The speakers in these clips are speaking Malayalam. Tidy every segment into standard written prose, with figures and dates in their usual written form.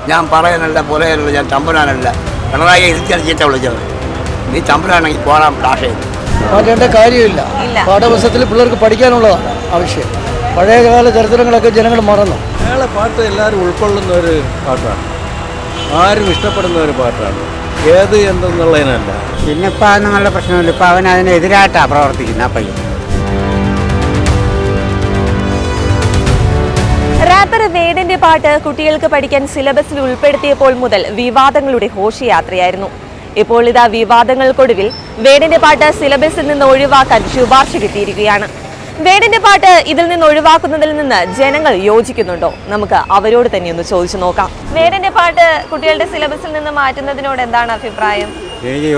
ഞാൻ പറയാനല്ല പുറകെയുള്ള ഞാൻ തമ്പുരാനല്ല. പിണറായി ഇരുത്തിയാണ് ചീത്ത വിളിച്ചത്. നീ തമ്പുരാണെങ്കിൽ പോകാൻ ഭാഷയിൽ മാറ്റേണ്ട കാര്യമില്ല. പാഠപുസ്തകത്തിൽ പിള്ളേർക്ക് പഠിക്കാനുള്ളതാണ് ആവശ്യം. പഴയകാല ചരിത്രങ്ങളൊക്കെ ജനങ്ങൾ മറന്നു. അയാളെ പാട്ട് എല്ലാവരും ഉൾക്കൊള്ളുന്ന ഒരു പാട്ടാണ്, ആരും ഇഷ്ടപ്പെടുന്ന ഒരു പാട്ടാണ്. ഏത് എന്തെന്നുള്ളതിനല്ല. പിന്നെ ഇപ്പം അതൊന്നും നല്ല പ്രശ്നമില്ല. ഇപ്പം അവൻ അതിനെതിരായിട്ടാണ് പ്രവർത്തിക്കുന്നത്. ആ പയ്യൻ റാപ്പർ വേടന്റെ പാട്ട് കുട്ടികൾക്ക് പഠിക്കാൻ സിലബസിൽ ഉൾപ്പെടുത്തിയപ്പോൾ മുതൽ വിവാദങ്ങളുടെ ഘോഷയാത്രയായിരുന്നു. ഇപ്പോൾ ഇതാ വിവാദങ്ങൾക്കൊടുവിൽ വേടന്റെ പാട്ട് സിലബസിൽ നിന്ന് ഒഴിവാക്കാൻ ശുപാർശ കിട്ടിയിരിക്കുകയാണ്. വേടന്റെ പാട്ട് ഇതിൽ നിന്ന് ഒഴിവാക്കുന്നതിൽ നിന്ന് ജനങ്ങൾ യോജിക്കുന്നുണ്ടോ? നമുക്ക് അവരോട് തന്നെ ഒന്ന് ചോദിച്ചു നോക്കാം. വേടന്റെ പാട്ട് കുട്ടികളുടെ സിലബസിൽ നിന്ന് മാറ്റുന്നതിനോട് എന്താണ് അഭിപ്രായം? എനിക്ക്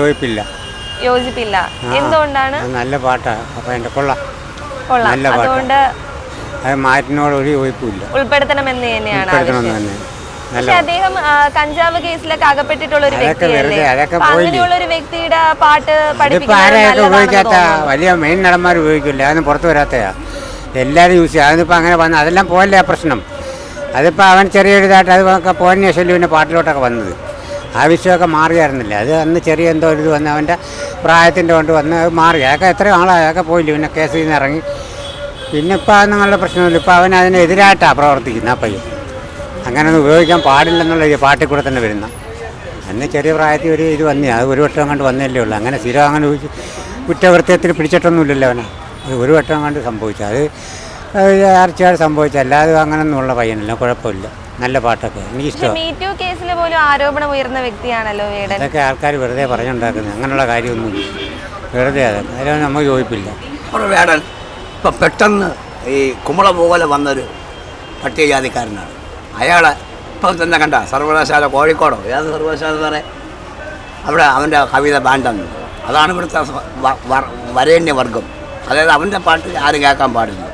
യോജിപ്പില്ല. എന്തുകൊണ്ടാണ്? നല്ല പാട്ടാണ്. അപ്പം എൻ്റെ കൊള്ളാം. അതുകൊണ്ട് അത് മാറ്റിനോട് ഒരു യോജിപ്പില്ല. ഉൾപ്പെടുത്തണമെന്ന് തന്നെയാണ് ആവശ്യം. പക്ഷെ അദ്ദേഹം കഞ്ചാവ് കേസിലൊക്കെ അകപ്പെട്ടിട്ടുള്ള ഒരു വ്യക്തിയല്ലേ? അങ്ങനെയുള്ള ഒരു വ്യക്തിയുടെ പാട്ട് ഉപയോഗിക്കാത്ത വലിയ മെയിൻ നടന്മാർ ഉപയോഗിക്കില്ല. അതൊന്നും പുറത്ത് വരാത്തയാ, എല്ലാവരും യൂസ് ചെയ്യുക. അതിപ്പോൾ അങ്ങനെ വന്ന് അതെല്ലാം പോകല്ലേ ആ പ്രശ്നം. അതിപ്പോൾ അവൻ ചെറിയൊരിതായിട്ട് അത് പോയതിന് ശേഷം പിന്നെ പാട്ടിലോട്ടൊക്കെ വന്നത്. ആ വിഷയമൊക്കെ മാറിയായിരുന്നില്ല. അത് അന്ന് ചെറിയ എന്തോ ഒരു ഇത് വന്ന് അവൻ്റെ പ്രായത്തിൻ്റെ കൊണ്ട് വന്ന് അത് മാറി. അതൊക്കെ എത്രയോ ആളാണ് അതൊക്കെ പോയില്ല. പിന്നെ കേസിൽ നിന്ന് ഇറങ്ങി. പിന്നെ ഇപ്പം അതൊന്നും നല്ല പ്രശ്നമില്ല. ഇപ്പം അവൻ അതിനെതിരായിട്ടാണ് പ്രവർത്തിക്കുന്നത്. ആ പയ്യൻ അങ്ങനെയൊന്നും ഉപയോഗിക്കാൻ പാടില്ലെന്നുള്ള ഈ പാട്ടിൽ കൂടെ തന്നെ വരുന്ന. അന്ന് ചെറിയ പ്രായത്തിൽ ഒരു ഇത് വന്നേ, അത് ഒരു വട്ടം കണ്ട് വന്നല്ലേ ഉള്ളൂ. അങ്ങനെ സ്ഥിരം അങ്ങനെ കുറ്റകൃത്യത്തിൽ പിടിച്ചിട്ടൊന്നുമില്ലല്ലോ അവനെ. അത് ഒരു വട്ടം കണ്ട് സംഭവിച്ചു. അത് ആർച്ചയായിട്ട് സംഭവിച്ചു. അല്ലാതെ അങ്ങനെയൊന്നുമുള്ള പയ്യനല്ല, കുഴപ്പമില്ല. നല്ല പാട്ടൊക്കെ എനിക്കിഷ്ടമാണ്. മീറ്റു കേസിൽ പോലും ആരോപണം ഉയർന്ന വ്യക്തിയാണല്ലോ വേടൻ. അതൊക്കെ ആൾക്കാർ വെറുതെ പറഞ്ഞുണ്ടാക്കുന്നത്. അങ്ങനെയുള്ള കാര്യമൊന്നുമില്ല, വെറുതെ. അതിലൊന്നും നമുക്ക് യോജിപ്പില്ല. വേടൻ ഇപ്പം പെട്ടെന്ന് ഈ കുമ്പള പോലെ വന്നൊരു പട്ടികജാതിക്കാരനാണ്. അയാളെ ഇപ്പം തന്നെ കണ്ട സർവകലാശാല കോഴിക്കോടോ ഏത് സർവകലാശാല സാറേ, അവിടെ അവൻ്റെ കവിത ബാൻഡെന്ന്. അതാണ് ഇവിടുത്തെ വരേണ്യവർഗം. അതായത് അവൻ്റെ പാട്ട് ആരും കേൾക്കാൻ പാടില്ല.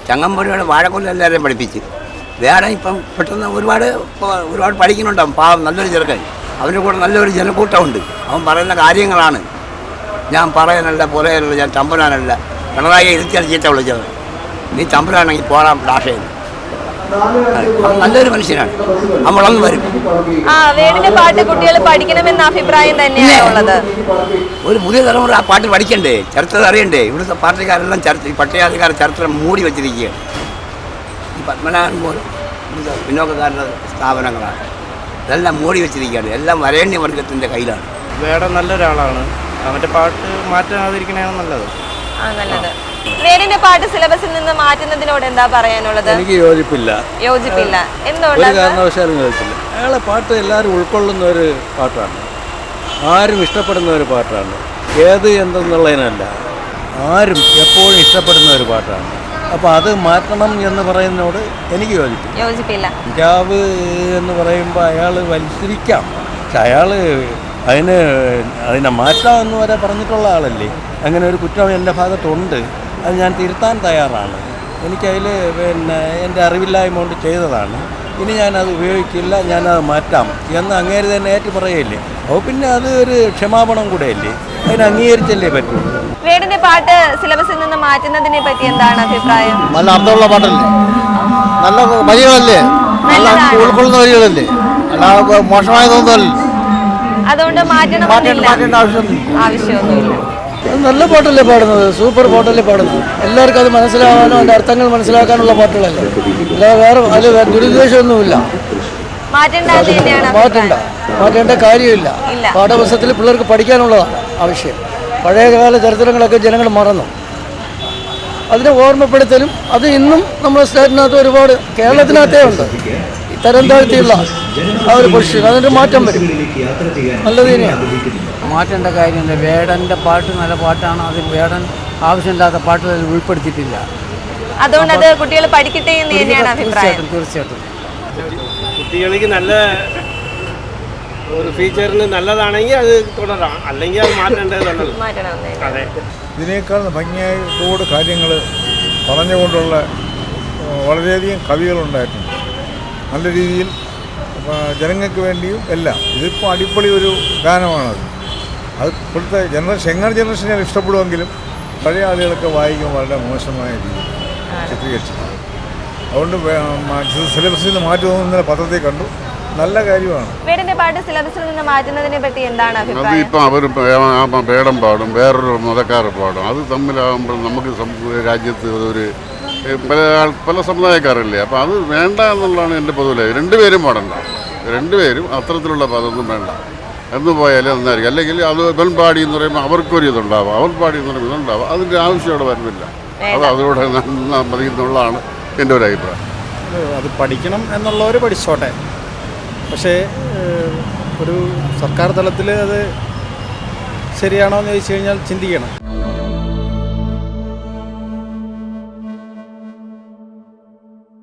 ചങ്ങമ്പുഴയുടെ വാഴക്കൊല്ലം എല്ലാവരെയും പഠിപ്പിച്ച്. വേറെ ഇപ്പം പെട്ടെന്ന് ഒരുപാട് പഠിക്കുന്നുണ്ടാവും. പാവം നല്ലൊരു ചെറുക്കൻ. അവൻ്റെ കൂടെ നല്ലൊരു ജനക്കൂട്ടമുണ്ട്. അവൻ പറയുന്ന കാര്യങ്ങളാണ്. ഞാൻ പറയാനല്ല പുറകെയുള്ള ഞാൻ തമ്പുരാനല്ല. പിണറായി ഇരുത്തിയാണ് ചീത്ത വിളിച്ചത്. നീ തമ്പുരാണെങ്കിൽ പോകാൻ ഭാഷയിൽ നല്ലൊരു മനുഷ്യനാണ്. നമ്മളങ്ങ് വരും. വേടന്റെ പാട്ട് കുട്ടികൾ പഠിക്കണമെന്ന അഭിപ്രായം തന്നെയാണ് ഉള്ളത്. ഒരു പുതിയ തലമുറ ആ പാട്ട് പഠിക്കണ്ടേ, ചരിത്രം അറിയണ്ടേ? ഇവിടുത്തെ പാർട്ടിക്കാരെല്ലാം ഈ പട്ടികജാതിക്കാരുടെ ചരിത്രം മൂടി വെച്ചിരിക്കുകയാണ്. ഈ പത്മനാഭൻ പോലും പിന്നോക്കക്കാരുടെ സ്ഥാപനങ്ങളാണ്. ഇതെല്ലാം മൂടി വെച്ചിരിക്കുകയാണ്. എല്ലാം വരേണ്യവർഗത്തിൻ്റെ കയ്യിലാണ്. വേടൻ നല്ലൊരാളാണ്. അവൻ്റെ പാട്ട് മാറ്റാതിരിക്കണതാണ് നല്ലത്. വേടന്റെ പാട്ട് സിലബസിൽ നിന്ന് മാറ്റുന്നതിനോട് എന്താ പറയാനുള്ളത്? എനിക്ക് യോജിപ്പില്ല. എന്തുകൊണ്ടാണ്? ഒരു കാരണവശാലും യോജിപ്പില്ല. അയാളെ പാട്ട് എല്ലാവരും ഉൾക്കൊള്ളുന്ന ഒരു പാട്ടാണ്, ആരും ഇഷ്ടപ്പെടുന്ന ഒരു പാട്ടാണ്. ഏത് എന്തെന്നുള്ളതിനല്ല, ആരും എപ്പോഴും ഇഷ്ടപ്പെടുന്ന ഒരു പാട്ടാണ്. അപ്പോൾ അത് മാറ്റണം എന്ന് പറയുന്നതിനോട് എനിക്ക് യോജിപ്പില്ല. കഞ്ചാവ് എന്ന് പറയുമ്പോൾ അയാൾ വലിച്ചിരിക്കാം, പക്ഷെ അയാൾ അതിനെ മാറ്റാമെന്ന് വരെ പറഞ്ഞിട്ടുള്ള ആളല്ലേ. അങ്ങനെ ഒരു കുറ്റം എൻ്റെ ഭാഗത്തുണ്ട്. അത് ഞാൻ തിരുത്താൻ തയ്യാറാണ്. എനിക്കതിൽ എൻ്റെ അറിവില്ലായ്മ കൊണ്ട് ചെയ്തതാണ്. ഇനി ഞാനത് ഉപയോഗിക്കില്ല, ഞാനത് മാറ്റാം എന്ന് അങ്ങേര് തന്നെ ഏറ്റു പറയല്ലേ. അപ്പോൾ പിന്നെ അത് ഒരു ക്ഷമാപണം കൂടെയല്ലേ, അതിനെ അംഗീകരിച്ചല്ലേ പറ്റൂ. വേടന്റെ പാട്ട് സിലബസിൽ നിന്ന് മാറ്റുന്നതിനെ പറ്റി എന്താണ് അഭിപ്രായം? നല്ല അർത്ഥമുള്ള പാട്ടല്ലേ, നല്ല വരികളല്ലേ, നല്ല ഉൾക്കൊള്ളുന്ന വരികളല്ലേ, അല്ലാതെ മോശമായതൊന്നുമല്ല. അതുകൊണ്ട് മാറ്റേണ്ട ആവശ്യമൊന്നുമില്ല. നല്ല പാട്ടല്ലേ പാടുന്നത്, സൂപ്പർ പാട്ടല്ലേ പാടുന്നത്. എല്ലാവർക്കും അത് മനസ്സിലാവാനോ അതിൻ്റെ അർത്ഥങ്ങൾ മനസ്സിലാക്കാനുള്ള പാട്ടുകളല്ലേ. അല്ലാതെ വേറെ അതിൽ ദുരുദ്ദേശമൊന്നുമില്ല. മാറ്റേണ്ട കാര്യമില്ല. പാഠപുസ്തകത്തിൽ പിള്ളേർക്ക് പഠിക്കാനുള്ളതാണ് ആവശ്യം. പഴയകാല ചരിത്രങ്ങളൊക്കെ ജനങ്ങൾ മറന്നു. അതിനെ ഓർമ്മപ്പെടുത്തലും അത് ഇന്നും നമ്മുടെ സ്റ്റേറ്റിനകത്ത് ഒരുപാട്, കേരളത്തിനകത്തേ ഉണ്ട് തരം താഴ്ത്തിയുള്ള ആ ഒരു പൊസിഷൻ. അതിൻ്റെ മാറ്റം വരും. നല്ലത് തന്നെയാണ്. മാറ്റേണ്ട കാര്യമില്ല. വേടൻ്റെ പാട്ട് നല്ല പാട്ടാണ്. അതിൽ വേടൻ ആവശ്യമില്ലാത്ത പാട്ടുകൾ ഉൾപ്പെടുത്തിയിട്ടില്ല. അതുകൊണ്ട് അത് കുട്ടികൾ പഠിക്കട്ടെ എന്ന് തന്നെയാണ് അഭിപ്രായം. തീർച്ചയായിട്ടും കുട്ടികൾക്ക് നല്ല ഒരു ഫീച്ചറിന് നല്ലതാണെങ്കിൽ അത് തുടരാം, അല്ലെങ്കിൽ അത് മാറ്റേണ്ടത്. അതെ, ഇതിനേക്കാൾ ഭംഗിയായി ഒരുപാട് കാര്യങ്ങൾ പറഞ്ഞുകൊണ്ടുള്ള വളരെയധികം കവികളുണ്ടായിട്ടുണ്ട്. നല്ല രീതിയിൽ ജനങ്ങൾക്ക് വേണ്ടിയും എല്ലാം. ഇതിപ്പോൾ അടിപൊളി ഒരു ഗാനമാണത്. അത് ഇപ്പോഴത്തെ യങ്ങർ ജനറേഷനെ ഇഷ്ടപ്പെടുമെങ്കിലും പഴയ ആളുകളൊക്കെ വായിക്കുമ്പോൾ വളരെ മോശമായ രീതിയിൽ ചിത്രീകരിച്ചിട്ടുണ്ട്. അതുകൊണ്ട് സിലബസിൽ നിന്ന് മാറ്റുമെന്ന് ഇന്നലെ പത്രത്തിൽ കണ്ടു. നല്ല കാര്യമാണ്. വേടന്റെ പാട്ട് സിലബസിൽ നിന്ന് മാറ്റുന്നതിനെ പറ്റി എന്താണ് അത് അഭിപ്രായം? ഇപ്പം അവർ വേടം പാടും, വേറൊരു മതക്കാർ പാടും. അത് തമ്മിലാകുമ്പോൾ നമുക്ക് രാജ്യത്ത് ഒരു പല സമുദായക്കാരല്ലേ, അപ്പോൾ അത് വേണ്ട എന്നുള്ളതാണ് എൻ്റെ പൊതുവെ. രണ്ടുപേരും പാടണ്ട, രണ്ടുപേരും അത്തരത്തിലുള്ള പദമൊന്നും വേണ്ട എന്ന് പോയാലും നന്നായിരിക്കും. അല്ലെങ്കിൽ അത് ഇവൻ പാടി എന്ന് പറയുമ്പോൾ അവർക്കൊരു ഇതുണ്ടാവും, അവൻ പാടി എന്ന് പറയുമ്പോൾ ഇതുണ്ടാവും. അതിൻ്റെ ആവശ്യം അവിടെ വരുന്നില്ല. അത് അതിലൂടെ മതി എന്നുള്ളതാണ് എൻ്റെ ഒരു അഭിപ്രായം. അത് പഠിക്കണം എന്നുള്ളവർ പഠിച്ചോട്ടെ, പക്ഷേ ഒരു സർക്കാർ തലത്തിൽ അത് ശരിയാണോ എന്ന് ചോദിച്ചു കഴിഞ്ഞാൽ ചിന്തിക്കണം.